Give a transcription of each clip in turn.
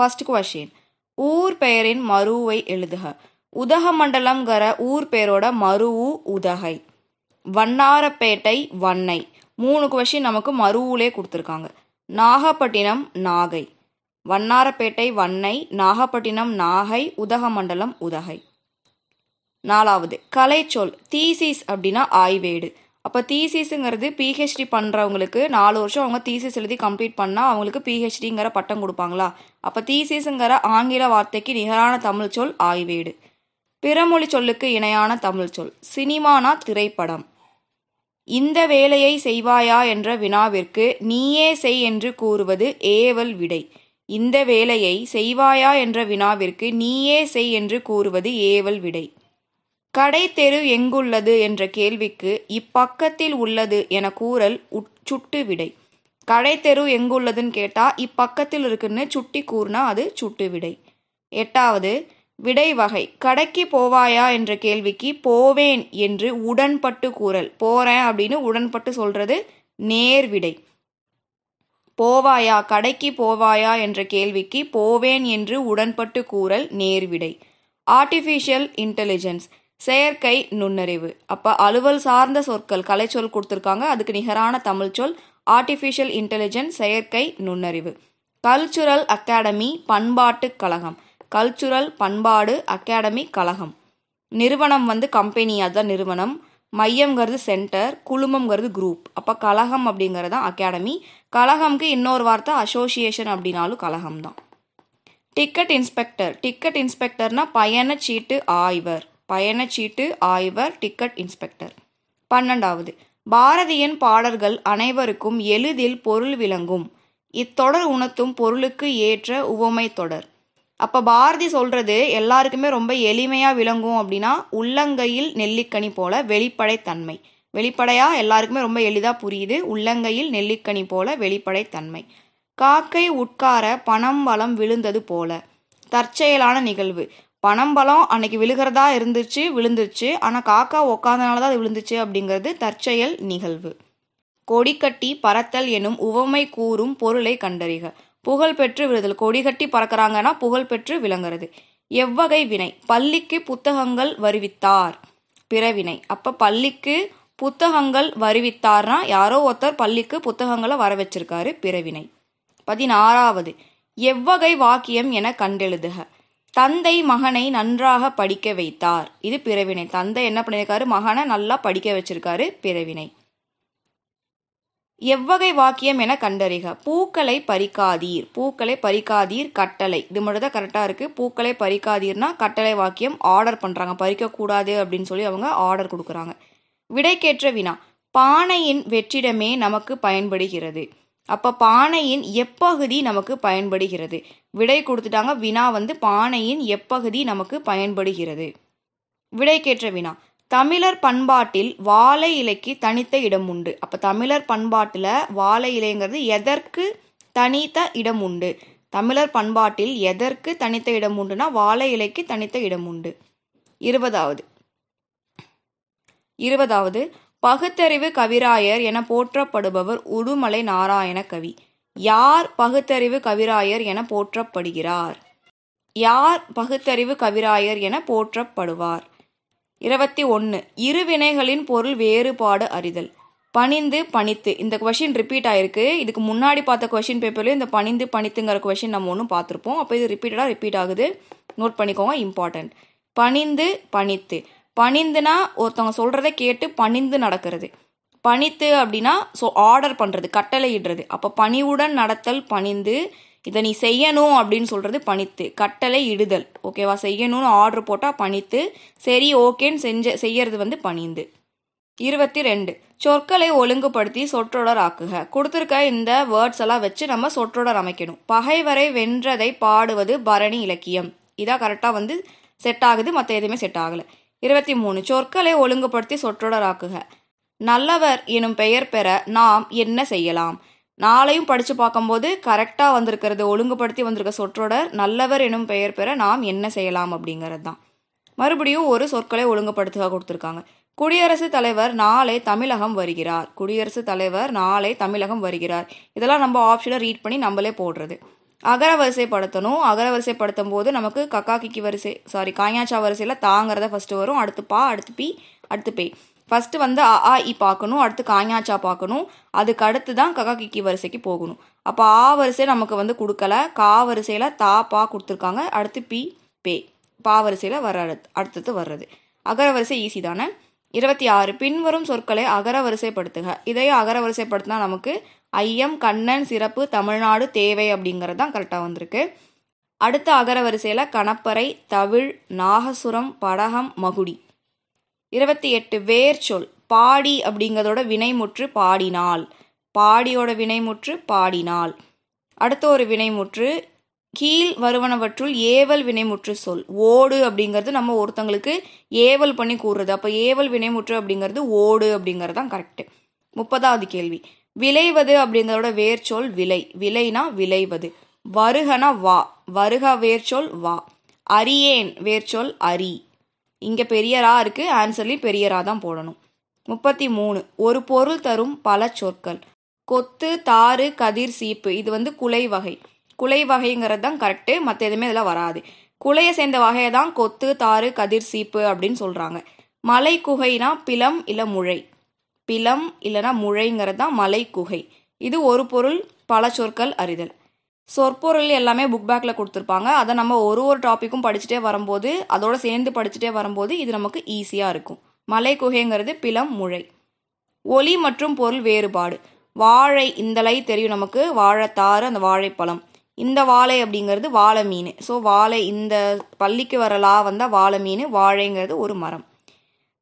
First question, ஊர் பெயரின் மருவை எழுதுக. உதகமண்டலம்ங்கிற ஊர் பேரோட மருவு உதகை. வண்ணாரப்பேட்டை வண்ணை. 3 கொஸ்டின் நமக்கு மருவுலே கொடுத்துருக்காங்க. நாகப்பட்டினம் நாகை. வண்ணாரப்பேட்டை வண்ணை, நாகப்பட்டினம் நாகை, உதகமண்டலம் உதகை. 4வது கலைச்சொல். தீசிஸ் அப்படின்னா ஆய்வேடு. அப்போ தீசிஸுங்கிறது பிஹெச்டி பண்ணுறவங்களுக்கு 4 வருஷம் அவங்க தீசிஸ் எழுதி கம்ப்ளீட் பண்ணால் அவங்களுக்கு பிஹெச்டிங்கிற பட்டம் கொடுப்பாங்களா? அப்போ தீசிஸுங்கிற ஆங்கில வார்த்தைக்கு நிகரான தமிழ் சொல் ஆய்வேடு. பிறமொழி சொல்லுக்கு இணையான தமிழ் சொல். சினிமானா திரைப்படம். இந்த வேலையை செய்வாயா என்ற வினாவிற்கு நீயே செய் என்று கூறுவது ஏவல் விடை. இந்த வேலையை செய்வாயா என்ற வினாவிற்கு நீயே செய் என்று கூறுவது ஏவல் விடை. கடை தெரு எங்குள்ளது என்ற கேள்விக்கு இப்பக்கத்தில் உள்ளது என கூறல் சுட்டு விடை. கடை தெரு எங்குள்ளதுன்னு கேட்டா இப்பக்கத்தில் இருக்குன்னு சுட்டி கூறினா அது சுட்டு விடை. 8வது விடை வகை. கடைக்கு போவாயா என்ற கேள்விக்கு போவேன் என்று உடன்பட்டு கூறல். போறேன் அப்படின்னு உடன்பட்டு சொல்றது நேர் விடை. போவாயா, கடைக்கு போவாயா என்ற கேள்விக்கு போவேன் என்று உடன்பட்டு கூறல் நேர் விடை. ஆர்டிஃபிஷியல் இன்டெலிஜென்ஸ் செயற்கை நுண்ணறிவு. அப்போ அலுவல் சார்ந்த சொற்கள் கலைச்சொல் கொடுத்துருக்காங்க. அதுக்கு நிகரான தமிழ் சொல் ஆர்டிஃபிஷியல் இன்டெலிஜென்ஸ் செயற்கை நுண்ணறிவு. கல்ச்சுரல் அகாடமி பண்பாட்டு கழகம். கல்ச்சுரல் பண்பாடு அகாடமி கழகம். நிறுவனம் கம்பெனி, அதுதான் நிறுவனம். மையம்ங்கிறது சென்டர், குழுமம்ங்கிறது குரூப். அப்போ கழகம் அப்படிங்கிறது தான் அகாடமி. கழகம்க்கு இன்னொரு வார்த்தை அசோசியேஷன் அப்படின்னாலும் கழகம் தான். Ticket inspector. டிக்கெட் இன்ஸ்பெக்டர்னா பயணச்சீட்டு ஆய்வர். பயணச்சீட்டு ஆய்வர் டிக்கெட் இன்ஸ்பெக்டர். 12வது பாரதியின் பாடல்கள் அனைவருக்கும் எளிதில் பொருள் விளங்கும். இத்தொடர் உணர்த்தும் பொருளுக்கு ஏற்ற உவமை தொடர். அப்போ பாரதி சொல்றது எல்லாருக்குமே ரொம்ப எளிமையாக விளங்கும் அப்படின்னா உள்ளங்கையில் நெல்லிக்கனி போல வெளிப்படைத்தன்மை. வெளிப்படையா எல்லாருக்குமே ரொம்ப எளிதாக புரியுது. உள்ளங்கையில் நெல்லிக்கனி போல வெளிப்படைத்தன்மை. காக்கை உட்கார பணம் பழம் விழுந்தது போல. தற்செயலான நிகழ்வு. பணம் பழம் அன்னைக்கு விழுகிறதா விழுந்துருச்சு. ஆனால் காக்கா உக்காந்தனால தான் அது விழுந்துச்சு அப்படிங்கிறது தற்செயல் நிகழ்வு. கொடிக்கட்டி பறத்தல் எனும் உவமை கூறும் பொருளை கண்டறிக. புகழ் பெற்று விழுதல். கொடிகட்டி பறக்கிறாங்கன்னா புகழ் பெற்று விளங்குறது. எவ்வகை வினை. பள்ளிக்கு புத்தகங்கள் வருவித்தார். பிறவினை. அப்போ பள்ளிக்கு புத்தகங்கள் வருவித்தார்னா யாரோ ஒருத்தர் பள்ளிக்கு புத்தகங்களை வர வச்சிருக்காரு, பிறவினை. 16வது எவ்வகை வாக்கியம் என கண்டெழுதுக. தந்தை மகனை நன்றாக படிக்க வைத்தார். இது பிறவினை. தந்தை என்ன பண்ணியிருக்காரு, மகனை நல்லா படிக்க வச்சிருக்காரு, பிறவினை. எவ்வகை வாக்கியம் என கண்டறிக. பூக்களை பறிக்காதீர். பூக்களை பறிக்காதீர் கட்டளை. இது மட்டும் தான் கரெக்டாக இருக்கு. பூக்களை பறிக்காதீர்னா கட்டளை வாக்கியம். ஆர்டர் பண்ணுறாங்க, பறிக்கக்கூடாது அப்படின்னு சொல்லி அவங்க ஆர்டர் கொடுக்குறாங்க. விடைக்கேற்ற வினா. பானையின் வெற்றிடமே நமக்கு பயன்படுகிறது. அப்போ பானையின் எப்பகுதி நமக்கு பயன்படுகிறது. விடை கொடுத்துட்டாங்க. வினா பானையின் எப்பகுதி நமக்கு பயன்படுகிறது. விடைக்கேற்ற வினா. தமிழர் பண்பாட்டில் வாழை இலைக்கு தனித்த இடம் உண்டு. அப்போ தமிழர் பண்பாட்டில் வாழை இலைங்கிறது எதற்கு தனித்த இடம் உண்டு. தமிழர் பண்பாட்டில் எதற்கு தனித்த இடம் உண்டுனா வாழை இலைக்கு தனித்த இடம் உண்டு. 20வது பகுத்தறிவு கவிராயர் என போற்றப்படுபவர் உடுமலை நாராயண கவி. யார் பகுத்தறிவு கவிராயர் என போற்றப்படுகிறார்? யார் பகுத்தறிவு கவிராயர் என போற்றப்படுவார்? 21 இருவினைகளின் பொருள் வேறுபாடு அறிதல். பணிந்து பணித்து. இந்த கொஷின் ரிப்பீட் ஆயிருக்கு. இதுக்கு முன்னாடி பார்த்த கொஷின் பேப்பர்லேயும் இந்த பணிந்து பணித்துங்கிற கொஷின் நம்ம ஒன்றும் பார்த்துருப்போம். அப்போ இது ரிப்பீட் ஆகுது. நோட் பண்ணிக்கோங்க, இம்பார்ட்டன்ட். பணிந்து பணித்து. பணிந்துனா ஒருத்தவங்க சொல்கிறத கேட்டு பணிந்து நடக்கிறது. பணித்து அப்படின்னா ஆர்டர் பண்ணுறது, கட்டளை இடுறது. அப்போ பணிவுடன் நடத்தல் பணிந்து. இதை நீ செய்யணும் அப்படின்னு சொல்கிறது பணித்து. கட்டளை இடுதல். ஓகேவா? செய்யணும்னு ஆர்டர் போட்டால் பணித்து. சரி ஓகேன்னு செய்யறது பணிந்து. 22 சொற்களை ஒழுங்குபடுத்தி சொற்றொடர் ஆக்குக. கொடுத்துருக்க இந்த வேர்ட்ஸ் எல்லாம் வச்சு நம்ம சொற்றொடர் அமைக்கணும். பகைவரை வென்றதை பாடுவது பரணி இலக்கியம். இதான் கரெக்டாக செட் ஆகுது, மற்ற எதுவுமே செட் ஆகலை. 23 சொற்களை ஒழுங்குபடுத்தி சொற்றொடர் ஆக்குக. நல்லவர் எனும் பெயர் பெற நாம் என்ன செய்யலாம்? நாளையும் படித்து பார்க்கும்போது கரெக்டாக வந்திருக்கிறது, ஒழுங்குபடுத்தி வந்திருக்க சொற்றொடர் நல்லவர் எனும் பெயர் பெற நாம் என்ன செய்யலாம் அப்படிங்கிறது தான். மறுபடியும் ஒரு சொற்களை ஒழுங்குபடுத்த கொடுத்துருக்காங்க. குடியரசுத் தலைவர் நாளை தமிழகம் வருகிறார். குடியரசுத் தலைவர் நாளை தமிழகம் வருகிறார். இதெல்லாம் நம்ம ஆப்ஷனை ரீட் பண்ணி நம்மளே போடுறது. அகர வரிசைப்படுத்தணும். அகர வரிசைப்படுத்தும் போது நமக்கு கக்கா கிக்கி வரிசை காயாச்சா வரிசையில் தாங்கிறத ஃபஸ்ட்டு வரும், அடுத்து பா, அடுத்து பி, அடுத்து பே. ஃபஸ்ட்டு வந்து அ ஆ இ பார்க்கணும், அடுத்து காயாச்சா பார்க்கணும், அதுக்கு அடுத்து தான் கக்கா கிக்கி வரிசைக்கு போகணும். அப்போ ஆ வரிசை நமக்கு வந்து கொடுக்கல, கா வரிசையில் தா பா கொடுத்துருக்காங்க, அடுத்து பி பே. பா வரிசையில் அடுத்தது வர்றது. அகர வரிசை ஈஸி தானே. 26 பின்வரும் சொற்களை அகர வரிசைப்படுத்துக. இதையும் அகர வரிசைப்படுத்தினா நமக்கு ஐயம், கண்ணன், சிறப்பு, தமிழ்நாடு, தேவை அப்படிங்கிறது தான் கரெக்டாக வந்திருக்கு. அடுத்த அகர வரிசையில் கணப்பறை, தவிழ், நாகசுரம், படகம், மகுடி. 28 வேர் சொல். பாடி அப்படிங்கிறதோட வினைமுற்று பாடினாள். பாடியோட வினைமுற்று பாடினாள். அடுத்த ஒரு வினைமுற்று கீழ் வருவனவற்றுள் ஏவல் வினைமுற்று சொல். ஓடு அப்படிங்கிறது நம்ம ஒருத்தங்களுக்கு ஏவல் பண்ணி கூறுறது. அப்போ ஏவல் வினைமுற்று அப்படிங்கிறது ஓடு அப்படிங்கிறது தான் கரெக்டு. 30வது கேள்வி. விளைவது அப்படிங்கிறதோட வேர்ச்சொல் விளை. விளைனா விளைவது. வருகனா வா. வருக வேர்ச்சொல் வா. அரியேன் வேர்ச்சொல் அரி. இங்கே பெரியரா இருக்கு, ஆன்சர்லையும் பெரியரா தான் போடணும். 33 ஒரு பொருள் தரும் பல சொற்கள். கொத்து, தாறு, கதிர், சீப்பு. இது வந்து குலை வகை. குலை வகைங்கிறது தான் கரெக்டு, மற்ற எதுவுமே இதில் வராது. குலையை சேர்ந்த வகையை தான் கொத்து, தாறு, கதிர், சீப்பு அப்படின்னு சொல்கிறாங்க. மலை குகைனா பிலம் இல்லை முழை. பிலம் இல்லைனா முழைங்கிறது தான் மலை குகை. இது ஒரு பொருள் பல சொற்கள் அறிதல். சொற்பொருள் எல்லாமே புக் பேக்கில் கொடுத்துருப்பாங்க. அதை நம்ம ஒரு டாப்பிக்கும் படிச்சுட்டே வரும்போது, அதோட சேர்ந்து படிச்சுட்டே வரும்போது இது நமக்கு ஈஸியாக இருக்கும். மலை குகைங்கிறது பிலம் முழை. ஒலி மற்றும் பொருள் வேறுபாடு. வாழை, இந்த லை தெரியும் நமக்கு, வாழைத்தாறு அந்த வாழைப்பழம். இந்த வாழை அப்படிங்கிறது வாழை மீன். ஸோ வாழை இந்த பள்ளிக்கு வரலா வந்தால் வாழை மீன். வாழைங்கிறது ஒரு மரம்.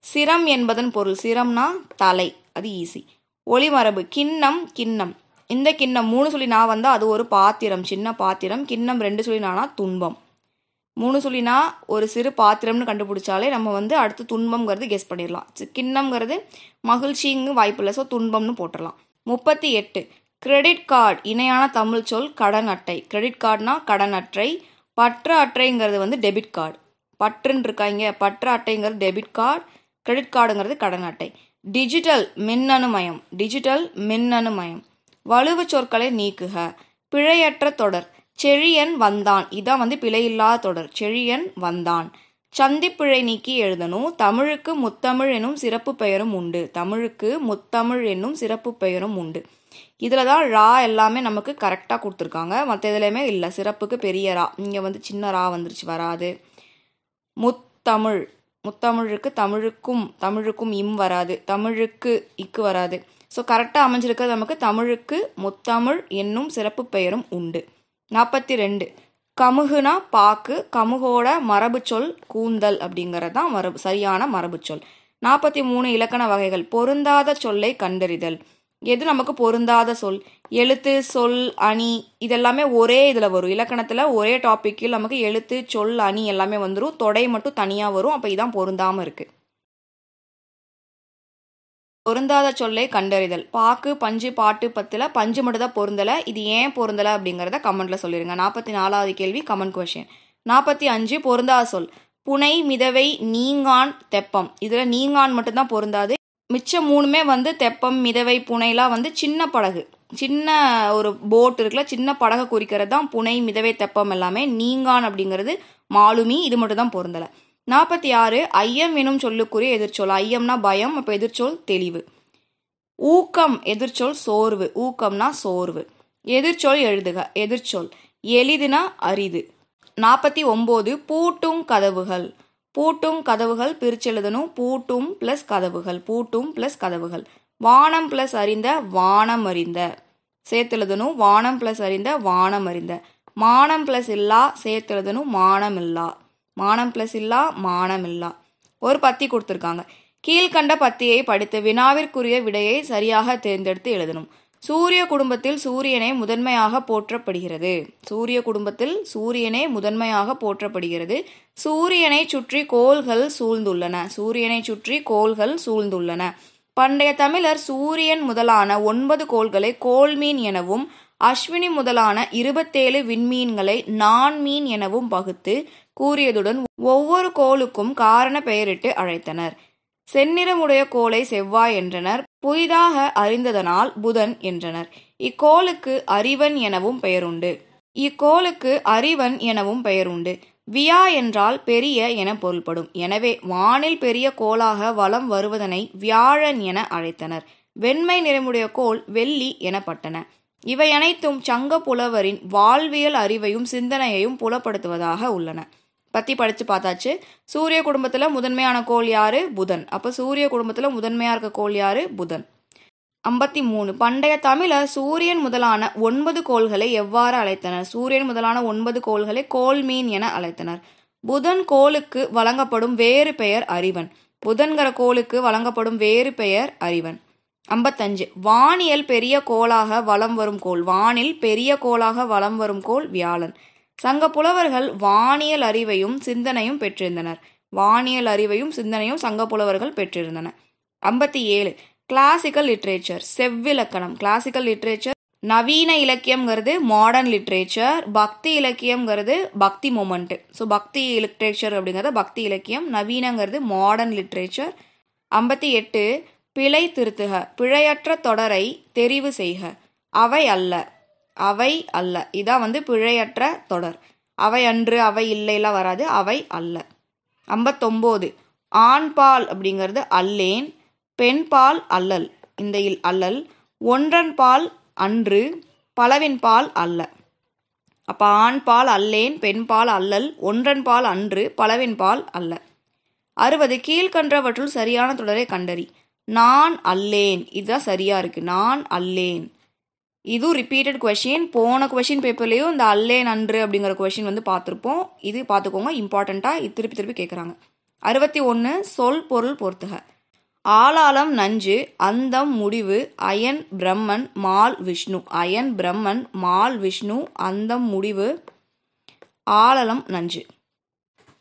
சிரம் என்பதன் பொருள். சிரம்னா தலை, அது ஈஸி. ஒளிமரபு. கிண்ணம், கிண்ணம். இந்த கிண்ணம் 3 சொல்லி நான் வந்தால் அது ஒரு பாத்திரம், சின்ன பாத்திரம். கிண்ணம் 2 சொல்லி நானா துன்பம். 3 சொல்லினா ஒரு சிறு பாத்திரம்னு கண்டுபிடிச்சாலே நம்ம வந்து அடுத்து துன்பம்ங்கிறது கெஸ் பண்ணிடலாம். கிண்ணம்ங்கிறது மகிழ்ச்சிங்க வாய்ப்பில்லை, ஸோ துன்பம்னு போட்டுடலாம். 38 கிரெடிட் கார்டு இணையான தமிழ் சொல் கடன் அட்டை. கிரெடிட் கார்டுனா கடன் அட்டை. பற்று அட்டைங்கிறது வந்து டெபிட் கார்டு. பற்றுன்னு இருக்காங்க, பற்று அட்டைங்கிறது டெபிட் கார்டு, கிரெடிட் கார்டுங்கிறது கடன் அட்டை. டிஜிட்டல் மின்னணுமயம். டிஜிட்டல் மின்னணுமயம். வலுவு சொற்களை நீக்குக. பிழையற்ற தொடர். செழியன் வந்தான். இதான் வந்து பிழையில்லாத தொடர். செழியன் வந்தான். சந்திப்பிழை நீக்கி எழுதணும். தமிழுக்கு முத்தமிழ் என்னும் சிறப்பு பெயரும் உண்டு. தமிழுக்கு முத்தமிழ் என்னும் சிறப்பு பெயரும் உண்டு. இதில் தான் ரா எல்லாமே நமக்கு கரெக்டாக கொடுத்துருக்காங்க, மற்ற இதுலையுமே இல்லை. சிறப்புக்கு பெரிய ரா, இங்கே வந்து சின்ன ரா வந்துருச்சு, வராது. முத்தமிழ். முத்தமிழுக்கு தமிழுக்கும் இம் வராது, தமிழுக்கு இக்கு வராது. ஸோ கரெக்டாக அமைஞ்சிருக்கிறது நமக்கு தமிழுக்கு முத்தமிழ் என்னும் சிறப்பு பெயரும் உண்டு. 42 கமுகுனா பாக்கு. கமுகோட மரபு சொல் கூந்தல் அப்படிங்கிறது தான் சரியான மரபு சொல். 43 இலக்கண வகைகள். பொருந்தாத சொல்லை கண்டறிதல். எது நமக்கு பொருந்தாத சொல்? எழுத்து, சொல், அணி இதெல்லாமே ஒரே இதில் வரும். இலக்கணத்தில் ஒரே டாப்பிக்கில் நமக்கு எழுத்து, சொல், அணி எல்லாமே வந்துடும். தொடை மட்டும் தனியாக வரும். அப்போ இதான் பொருந்தாமல் இருக்கு. பொருந்தாத சொல்லை கண்டறிதல். பாக்கு, பஞ்சு, பாட்டு, பத்தில் பஞ்சு மட்டும் தான் பொருந்தலை. இது ஏன் பொருந்தலை அப்படிங்கிறத கமெண்ட்ல சொல்லிடுங்க. 44வது கேள்வி கமெண்ட் கொஸ்டின். 45 பொருந்தாத சொல். புனை, மிதவை, நீங்கான், தெப்பம். இதில் நீங்கான் மட்டும்தான் பொருந்தாது. மிச்சம் 3மே வந்து தெப்பம், மிதவை, புனைலாம் வந்து சின்ன படகு, சின்ன ஒரு போட் இருக்குல்ல, சின்ன படகை குறிக்கிறது தான் புனை, மிதவை, தெப்பம் எல்லாமே. நீங்கான் அப்படிங்கிறது மாலுமி, இது மட்டும் தான் பொருந்தலை. 46 ஐயம் எனும் சொல்லுக்குரிய எதிர்ச்சொல். ஐயம்னா பயம், அப்போ எதிர்ச்சொல் தெளிவு. ஊக்கம் எதிர்ச்சொல் சோர்வு. ஊக்கம்னா சோர்வு. எதிர்ச்சொல் எழுதுக. எதிர்ச்சொல் எளிதுனா அரிது. 49 பூட்டும் கதவுகள். பூட்டும் கதவுகள் பிரிச்செழுதணும். பூட்டும் பிளஸ் கதவுகள். பூட்டும் பிளஸ் கதவுகள். வானம் பிளஸ் அறிந்த வானம் அறிந்த சேர்த்தெழுதணும். வானம் பிளஸ் அறிந்த வானம் அறிந்த. மானம் பிளஸ் இல்லா சேர்த்தெழுதணும். மானம் இல்லா. மானம் பிளஸ் இல்லா மானம் இல்லா. ஒரு பத்தி கொடுத்துருக்காங்க. கீழ்கண்ட பத்தியை படித்து வினாவிற்குரிய விடையை சரியாக தேர்ந்தெடுத்து எழுதணும். சூரிய குடும்பத்தில் சூரியனே முதன்மையாக போற்றப்படுகிறது. சூரிய குடும்பத்தில் சூரியனே முதன்மையாக போற்றப்படுகிறது. சூரியனை சுற்றி கோள்கள் சூழ்ந்துள்ளன. சூரியனை சுற்றி கோள்கள் சூழ்ந்துள்ளன. பண்டைய தமிழர் சூரியன் முதலான 9 கோள்களை கோள்மீன் எனவும் அஸ்வினி முதலான 27 விண்மீன்களை நான்மீன் எனவும் பகுத்து கூறியதுடன் ஒவ்வொரு கோளுக்கும் காரண பெயரிட்டு அழைத்தனர். செந்நிறமுடைய கோளை செவ்வாய் என்றனர். புதிதாக அறிந்ததனால் புதன் என்றனர். இக்கோளுக்கு அறிவன் எனவும் பெயருண்டு. இக்கோளுக்கு அறிவன் எனவும் பெயர் உண்டு. வியா என்றால் பெரிய என பொருள்படும். எனவே வானில் பெரிய கோளாக வலம் வருவதனை வியாழன் என அழைத்தனர். வெண்மை நிறமுடைய கோள் வெள்ளி எனப்பட்டன. இவை அனைத்தும் சங்க புலவரின் வாழ்வியல் அறிவையும் சிந்தனையையும் புலப்படுத்துவதாக உள்ளன. பத்தி படிச்சு பார்த்தாச்சு. சூரிய குடும்பத்துல முதன்மையான கோள் யாரு? புதன். அப்ப சூரிய குடும்பத்துல முதன்மையா இருக்க கோள் யாரு? புதன். 53. பண்டைய தமிழர் சூரியன் முதலான 9 கோள்களை எவ்வாறு அழைத்தனர்? சூரியன் முதலான 9 கோள்களை கோள்மீன் என அழைத்தனர். புதன் கோளுக்கு வழங்கப்படும் வேறு பெயர் அறிவன். புதன்கிற கோளுக்கு வழங்கப்படும் வேறு பெயர் அறிவன். 55. வானியல் பெரிய கோளாக வலம் வரும் கோள். வானில் பெரிய கோளாக வலம் வரும் கோள் வியாழன். சங்க புலவர்கள் வானியல் அறிவையும் சிந்தனையும் பெற்றிருந்தனர். வானியல் அறிவையும் சிந்தனையும் சங்க புலவர்கள் பெற்றிருந்தனர். 57. Classical literature. செவ்விலக்கணம். கிளாசிக்கல் லிட்ரேச்சர் நவீன இலக்கியம்ங்கிறது மாடர்ன் லிட்ரேச்சர். பக்தி இலக்கியம்ங்கிறது பக்தி மொமெண்ட். ஸோ பக்தி லிட்ரேச்சர் அப்படிங்கிறது பக்தி இலக்கியம். நவீனங்கிறது மாடர்ன் லிட்ரேச்சர். 58. பிழை திருத்துக. பிழையற்ற தொடரை தெரிவு செய்க. அவை அல்ல. அவை அல்ல. இதான் பிழையற்ற தொடர். அவை அன்று அவை இல்லைலாம் வராது. அவை அல்ல. 59. ஆண்பால் அப்படிங்கிறது அல்லேன். பெண்பால் அல்லல். இந்த அல்லல். ஒன்றன் பால் அன்று பலவின் பால் அல்ல. அப்ப ஆண்பால் அல்லேன், பெண்பால் அல்லல், ஒன்றன் பால் அன்று பலவின் பால் அல்ல. 60. கீழ்கண்டவற்றுள் சரியான தொடரை கண்டறி. நான் அல்லேன். இதுதான் சரியா இருக்கு. நான் அல்லேன். இது ரிப்பீட்டட் கொஷின். போன கொஷின் பேப்பர்லயும் இந்த அல்லேன் அன்று அப்படிங்கிற கொஷின் பார்த்துருப்போம். இது பார்த்துக்கோங்க, இம்பார்ட்டண்டா. இது திருப்பி திருப்பி கேட்குறாங்க. 61. சொல் பொருள் பொறுத்துக. ஆளாளம் நஞ்சு, அந்தம் முடிவு, அயன் பிரம்மன் மால் விஷ்ணு. அயன் பிரம்மன் மால் விஷ்ணு, அந்தம் முடிவு, ஆளலம் நஞ்சு.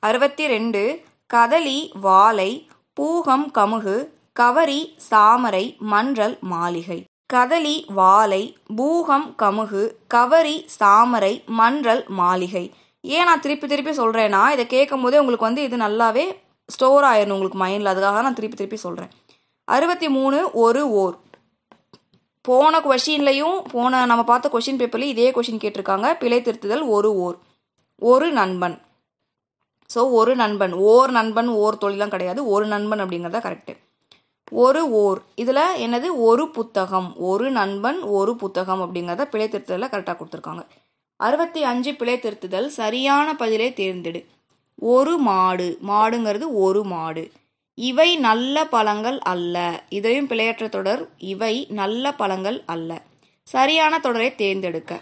62. கதலி வாழை, பூகம் கமுகு, கவரி சாமரை, மன்றல் மாளிகை. கதலி வாழை, பூகம் கமுகு, கவரி சாமரை, மன்றல் மாளிகை. ஏன் நான் திருப்பி திருப்பி சொல்றேன்னா, இதை கேட்கும் போதே உங்களுக்கு இது நல்லாவே ஸ்டோர் ஆயிடணும் உங்களுக்கு மைண்டில். அதுக்காக நான் திருப்பி திருப்பி சொல்கிறேன். 63. ஒரு ஓர். போன கொஷின்லையும் நம்ம பார்த்த கொஷின் பேப்பர்லையும் இதே கொஷின் கேட்டிருக்காங்க. பிழை திருத்துதல் ஒரு ஓர். ஒரு நண்பன். ஸோ ஒரு நண்பன். ஓர் நண்பன் ஓர் தொழிலாம் கிடையாது. ஒரு நண்பன் அப்படிங்கிறத கரெக்டு. ஒரு ஓர். இதில் என்னது? ஒரு புத்தகம். ஒரு நண்பன் ஒரு புத்தகம் அப்படிங்கிறத பிழை திருத்துதலில் கரெக்டாக கொடுத்துருக்காங்க. 65. பிழை திருத்துதல் சரியான பதிலை தேர்ந்தெடு. ஒரு மாடு. மாடுங்கிறது ஒரு மாடு. இவை நல்ல பழங்கள் அல்ல. இதையும் பிழையற்ற தொடர். இவை நல்ல பழங்கள் அல்ல. சரியான தொடரை தேர்ந்தெடுக்க.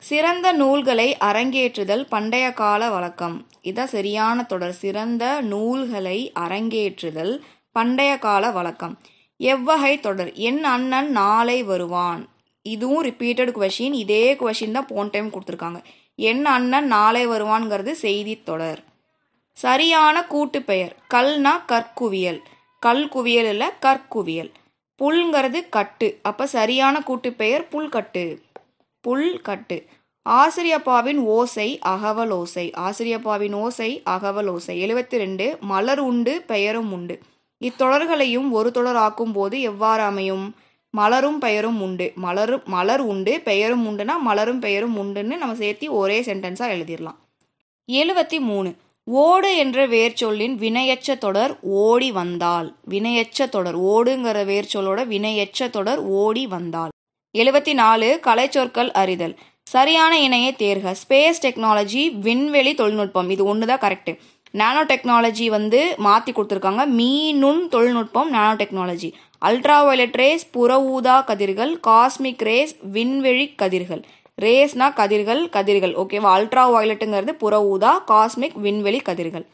சிறந்த நூல்களை அரங்கேற்றுதல் பண்டைய கால வழக்கம். இதான் சரியான தொடர். சிறந்த நூல்களை அரங்கேற்றுதல் பண்டைய கால வழக்கம். எவ்வகை தொடர்? என் அண்ணன் நாளை வருவான். இதுவும் ரிப்பீட்டட் கொஷின். இதே கொஷின் தான் போன டைம் கொடுத்துருக்காங்க. என் அண்ணன் நாளை வருவான்ங்கிறது செய்தி தொடர். சரியான கூட்டு பெயர். கல்னா கற்குவியல். கல் குவியல் இல்லை, கற்குவியல். புல்ங்கிறது கட்டு. அப்ப சரியான கூட்டு பெயர் புல்கட்டு. புல்கட்டு. ஆசிரியப்பாவின் ஓசை அகவல் ஓசை. ஆசிரியப்பாவின் ஓசை அகவல் ஓசை. 72. மலர் உண்டு பெயரும் உண்டு. இத்தொடர்களையும் ஒரு தொடர் ஆக்கும் போது எவ்வாறு அமையும்? மலரும் பெயரும் உண்டு. மலர் உண்டு பெயரும் உண்டுனா மலரும் பெயரும் உண்டுன்னு நம்ம சேர்த்து ஒரே சென்டென்ஸா எழுதிடலாம். 73. ஓடு என்ற வேர்ச்சொல்லின் வினையச்ச தொடர் ஓடி வந்தால். வினையச்ச தொடர். ஓடுங்கிற வேர்ச்சொல்லோட வினையச்ச தொடர் ஓடி வந்தால். 74. கலைச்சொற்கள் அறிதல். சரியான இணையை தேர்க. ஸ்பேஸ் டெக்னாலஜி, விண்வெளி தொழில்நுட்பம். இது ஒண்ணுதான் கரெக்ட். நானோ டெக்னாலஜி மாத்தி கொடுத்துருக்காங்க. மீநுண் தொழில்நுட்பம் nano technology. Ultra violet race புற ஊதா கதிர்கள். காஸ்மிக் ரேஸ் விண்வெளி கதிர்கள். ரேஸ்னா கதிர்கள். கதிர்கள் ஓகேவா. அல்ட்ரா வயலட்டுங்கிறது புற ஊதா, காஸ்மிக் விண்வெளி கதிர்கள்.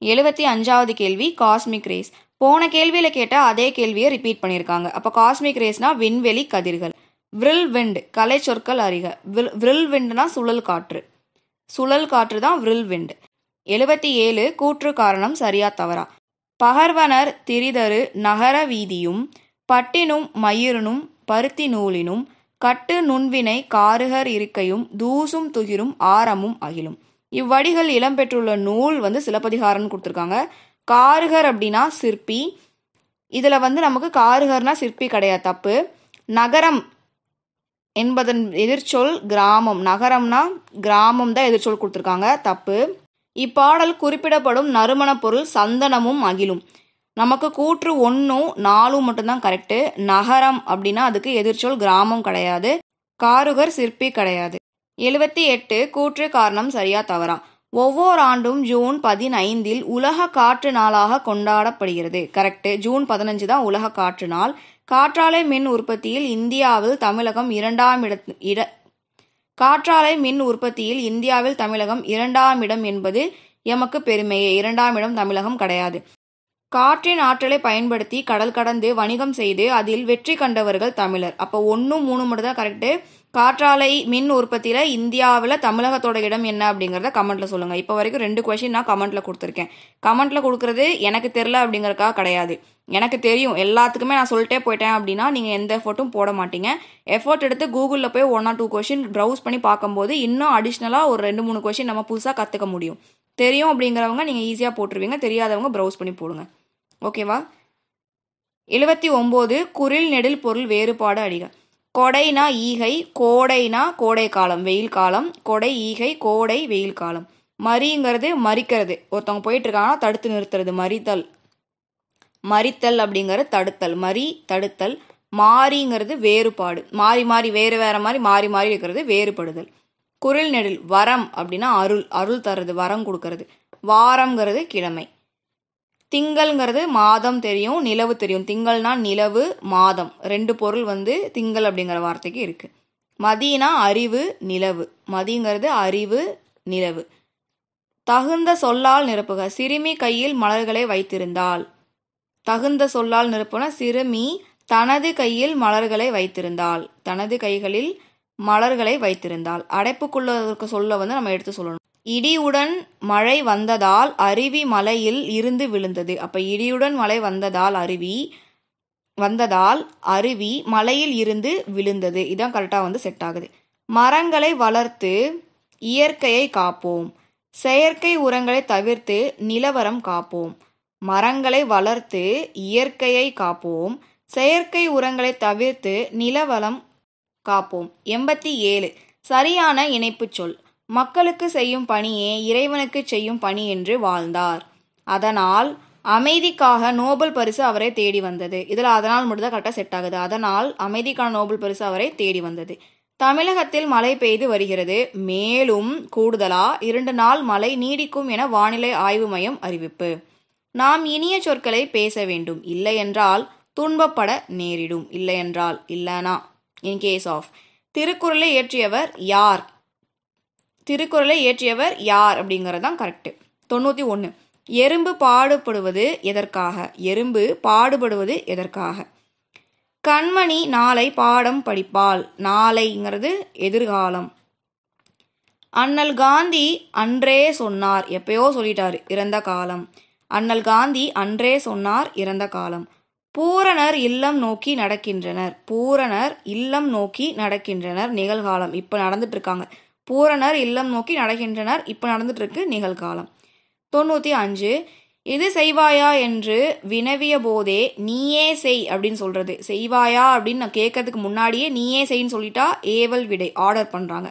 75வது கேள்வி காஸ்மிக் ரேஸ். போன கேள்வியில கேட்ட அதே கேள்வியை ரிப்பீட் பண்ணியிருக்காங்க. அப்ப காஸ்மிக் ரேஸ்னா விண்வெளி கதிர்கள். விரில் விண்ட் கலை சொற்கள் அறிக. விரில் விண்ட்னா சுழல் காற்று. சுழல் காற்று தான் விரில் விண்ட். 77. கூற்று காரணம் சரியா தவறா. பகர்வனர் திரிதரு நகர வீதியும் பட்டினும் மயிரினும் பருத்தி நூலினும் கட்டு நுண்வினை காருகர் இருக்கையும் தூசும் துகிரும் ஆரமும் அகிலும். இவ்வடிகள் இடம்பெற்றுள்ள நூல் சிலப்பதிகாரம்னு கொடுத்துருக்காங்க. காருகர் அப்படின்னா சிற்பி. இதுல நமக்கு காருகர்னா சிற்பி கிடையாது, தப்பு. நகரம் என்பதன் எதிர்ச்சொல் கிராமம். நகரம்னா கிராமம் தான் எதிர்ச்சொல் கொடுத்துருக்காங்க, தப்பு. இப்பாடல் குறிப்பிடப்படும் நறுமண பொருள் சந்தனமும் அகிலும். நமக்கு கூற்று 1 4 மட்டும்தான் கரெக்டு. நகரம் அப்படின்னா அதுக்கு எதிர்ச்சொல் கிராமம் கிடையாது, காருகர் சிற்பி கிடையாது. 78 கூற்று காரணம் சரியா தவறா? ஒவ்வொரு ஆண்டும் ஜூன் 15 உலக காற்று நாளாக கொண்டாடப்படுகிறது. கரெக்டு, ஜூன் 15 தான் உலக காற்று நாள். காற்றாலை மின் உற்பத்தியில் இந்தியாவில் தமிழகம் 2ஆம் இடம் என்பது எமக்கு பெருமையே. 2ஆம் இடம் தமிழகம் கிடையாது. காற்றின் ஆற்றலை பயன்படுத்தி கடல் கடந்து வணிகம் செய்து அதில் வெற்றி கண்டவர்கள் தமிழர். அப்போ 1 3 மட்டும் தான் கரெக்டு. காற்றாலை மின் உற்பத்தியில் இந்தியாவில் தமிழகத்தோட இடம் என்ன அப்படிங்கிறத கமெண்ட்ல சொல்லுங்கள். இப்போ வரைக்கும் 2 கொஷின் நான் கமெண்ட்ல கொடுத்துருக்கேன். கமெண்ட்ல கொடுக்குறது எனக்கு தெரில அப்படிங்கிறதுக்காக கிடையாது, எனக்கு தெரியும். எல்லாத்துக்குமே நான் சொல்லிட்டே போயிட்டேன் அப்படின்னா நீங்கள் எந்த எஃபர்ட்டும் போட மாட்டீங்க. எஃபர்ட் எடுத்து கூகுளில் போய் 1 or 2 கொஷின் ப்ரௌஸ் பண்ணி பார்க்கும்போது இன்னும் அடிஷ்னலாக ஒரு 2 3 கொஷின் நம்ம புதுசாக கற்றுக்க முடியும். தெரியும் அப்படிங்கிறவங்க நீங்கள் ஈஸியாக போட்டுருவீங்க, தெரியாதவங்க ப்ரௌஸ் பண்ணி போடுங்க. ஓகேவா? 79 குறில் நெடில் பொருள் வேறுபாடு அடிக. கொடைனா ஈகை, கோடைனா கோடை காலம் வெயில் காலம், கொடை ஈகை, கோடை வெயில் காலம். மறிங்கிறது மறிக்கிறது, ஒருத்தவங்க போயிட்டு இருக்காங்கன்னா தடுத்து நிறுத்துறது, மறித்தல். மறித்தல் அப்படிங்கிறது தடுத்தல், மறி தடுத்தல். மாறிங்கிறது வேறுபாடு, மாறி மாறி வேறு வேற மாதிரி மாறி மாறி இருக்கிறது வேறுபடுதல். குரில் நெடில் வரம் அப்படின்னா அருள், அருள் தர்றது, வரம் கொடுக்கறது. வாரம்ங்கிறது கிழமை. திங்கள்ங்கிறது மாதம் தெரியும், நிலவு தெரியும். திங்கள்னா நிலவு, மாதம் 2 பொருள் திங்கள் அப்படிங்கிற வார்த்தைக்கு இருக்கு. மதினா அறிவு, நிலவு. மதிங்கிறது அறிவு, நிலவு. தகுந்த சொல்லால் நிரப்புக. சிறுமி கையில் மலர்களை வைத்திருந்தால். தகுந்த சொல்லால் நிரப்புன சிறுமி தனது கையில் மலர்களை வைத்திருந்தால். தனது கைகளில் மலர்களை வைத்திருந்தால். அடைப்புக்குள்ள சொல்ல நம்ம எடுத்து சொல்லணும். இடியுடன் மழை வந்ததால் அருவி மலையில் இருந்து விழுந்தது. அப்ப இடியுடன் மழை வந்ததால் அருவி மலையில் இருந்து விழுந்தது. இதான் கரெக்டா செட் ஆகுது. மரங்களை வளர்த்து இயற்கையை காப்போம். செயற்கை உரங்களை தவிர்த்து நிலவரம் காப்போம். மரங்களை வளர்த்து இயற்கையை காப்போம், செயற்கை உரங்களை தவிர்த்து நிலவரம் காப்போம். 87 சரியான இணைப்பு சொல். மக்களுக்கு செய்யும் பணியே இறைவனுக்கு செய்யும் பணி என்று வாழ்ந்தார். அதனால் அமைதிக்காக நோபல் பரிசு அவரை தேடி வந்தது. இதில் அதனால் மட்டும் தான் கரெக்டாக செட் ஆகுது. அதனால் அமைதிக்கான நோபல் பரிசு அவரை தேடி வந்தது. தமிழகத்தில் மழை பெய்து வருகிறது. மேலும் கூடுதலா 2 நாள் மழை நீடிக்கும் என வானிலை ஆய்வு மையம் அறிவிப்பு. நாம் இனிய சொற்களை பேச வேண்டும், இல்லை என்றால் துன்பப்பட நேரிடும். இல்லை என்றால் இல்லனா இன் கேஸ் ஆஃப். திருக்குறளை இயற்றியவர் யார்? திருக்குறளை இயற்றியவர் யார் அப்படிங்கிறது தான் கரெக்டு. 91 எறும்பு பாடுபடுவது எதற்காக? எறும்பு பாடுபடுவது எதற்காக? கண்மணி நாளை பாடம் படிப்பாள். நாளைங்கிறது எதிர்காலம். அண்ணல் காந்தி அன்றே சொன்னார். எப்பயோ சொல்லிட்டாரு, இறந்த காலம். அண்ணல் காந்தி அன்றே சொன்னார், இறந்த காலம். பூரணர் இல்லம் நோக்கி நடக்கின்றனர். பூரணர் இல்லம் நோக்கி நடக்கின்றனர், நிகழ்காலம். இப்போ நடந்துட்டு இருக்காங்க. பூரணர் இல்லம் நோக்கி நடக்கின்றனர், இப்போ நடந்துட்டு இருக்கு, நிகழ்காலம். 95 இது செய்வாயா என்று வினவிய போதே நீயே செய் அப்படின்னு சொல்றது. செய்வாயா அப்படின்னு நான் கேட்கறதுக்கு முன்னாடியே நீயே செய்ன்னு சொல்லிட்டா ஏவல் விடை ஆர்டர் பண்றாங்க.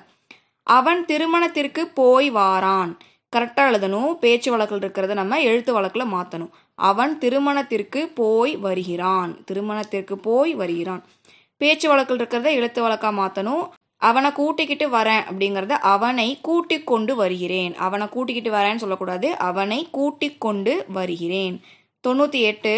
அவன் திருமணத்திற்கு போய் வாரான். கரெக்டாக எழுதணும். பேச்சு வழக்கில் இருக்கிறத நம்ம எழுத்து வழக்கில் மாற்றணும். அவன் திருமணத்திற்கு போய் வருகிறான். திருமணத்திற்கு போய் வருகிறான். பேச்சு வழக்கில் இருக்கிறத எழுத்து வழக்காக மாற்றணும். அவனை கூட்டிக்கிட்டு வரேன் அப்படிங்கிறத அவனை கூட்டிக் கொண்டு வருகிறேன். அவனை கூட்டிக்கிட்டு வரேன்னு சொல்லக்கூடாது, அவனை கூட்டிக் கொண்டு வருகிறேன். 98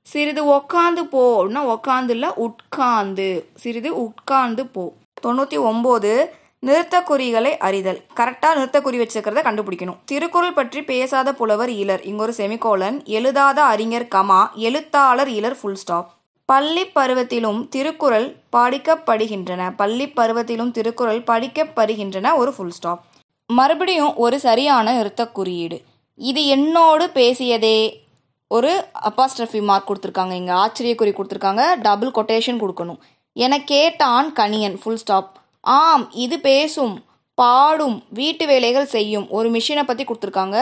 சிறிது உட்காந்து போ அப்படின்னா உட்காந்து இல்லை, உட்கார்ந்து. சிறிது உட்கார்ந்து போ. 99 நிறுத்தக்குறிகளை அறிதல். கரெக்டாக நிறுத்தக்குறி வச்சுக்கிறத கண்டுபிடிக்கணும். திருக்குறள் பற்றி பேசாத புலவர் இலர். இங்க ஒரு செமிகோலன். எழுதாத அறிஞர் கமா, எழுத்தாளர் இலர் ஃபுல் ஸ்டாப். பள்ளி பருவத்திலும் திருக்குறள் படிக்கப்படுகின்றன. பள்ளி பருவத்திலும் திருக்குறள் படிக்கப்படுகின்றன, ஒரு ஃபுல் ஸ்டாப். மறுபடியும் ஒரு சரியான நிறுத்த குறியீடு. இது என்னோடு பேசியதே, ஒரு அப்பாஸ்ட்ரஃபி மார்க் கொடுத்துருக்காங்க. இங்கே ஆச்சரியக்குறி கொடுத்துருக்காங்க, டபுள் கொட்டேஷன் கொடுக்கணும். என கேட்டான் கணியன், ஃபுல் ஸ்டாப். ஆம், இது பேசும், பாடும், வீட்டு வேலைகள் செய்யும் ஒரு மிஷினை பற்றி கொடுத்துருக்காங்க.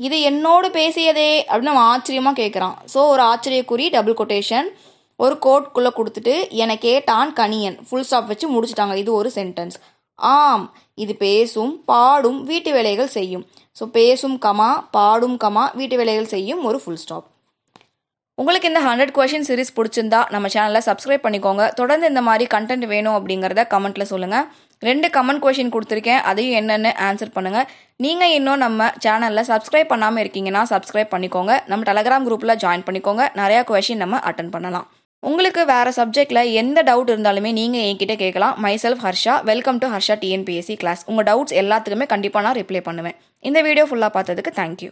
இது என்னோடு பேசியதே அப்படின்னு நம்ம ஆச்சரியமாக கேட்குறான். ஸோ ஒரு ஆச்சரியக்குறி, டபுள் கொட்டேஷன். ஒரு கோட்குள்ளே கொடுத்துட்டு என கேட்டான் கணியன் ஃபுல் ஸ்டாப் வச்சு முடிச்சுட்டாங்க. இது ஒரு சென்டென்ஸ். ஆம், இது பேசும் பாடும் வீட்டு வேலைகள் செய்யும். ஸோ பேசும் கமா பாடும் கமா வீட்டு வேலைகள் செய்யும் ஒரு ஃபுல் ஸ்டாப். உங்களுக்கு இந்த 100 கொஷின் சீரிஸ் பிடிச்சிருந்தா நம்ம சேனலை சப்ஸ்கிரைப் பண்ணிக்கோங்க. தொடர்ந்து இந்த மாதிரி கண்டென்ட் வேணும் அப்படிங்கிறத கமெண்ட்ல சொல்லுங்கள். 2 கமெண்ட் கொஷின் கொடுத்துருக்கேன், அதையும் என்னென்னு ஆன்சர் பண்ணுங்கள். நீங்கள் இன்னும் நம்ம சேனலில் சப்ஸ்கிரைப் பண்ணாமல் இருக்கீங்கன்னா சப்ஸ்கிரைப் பண்ணிக்கோங்க. நம்ம டெலகிராம் குரூப்பில் ஜாயின் பண்ணிக்கோங்க. நிறையா கொஷின் நம்ம அட்டன் பண்ணலாம். உங்களுக்கு வேறு சப்ஜெக்டில் எந்த டவுட் இருந்தாலுமே நீங்கள் என்கிட்ட கேட்கலாம். Myself Harsha. Welcome to Harsha TNPSC class. உங்கள் டவுட்ஸ் எல்லாத்துக்குமே கண்டிப்பாக நான் ரிப்ளை பண்ணுவேன். இந்த வீடியோ ஃபுல்லாக பார்த்ததுக்கு தேங்க்யூ.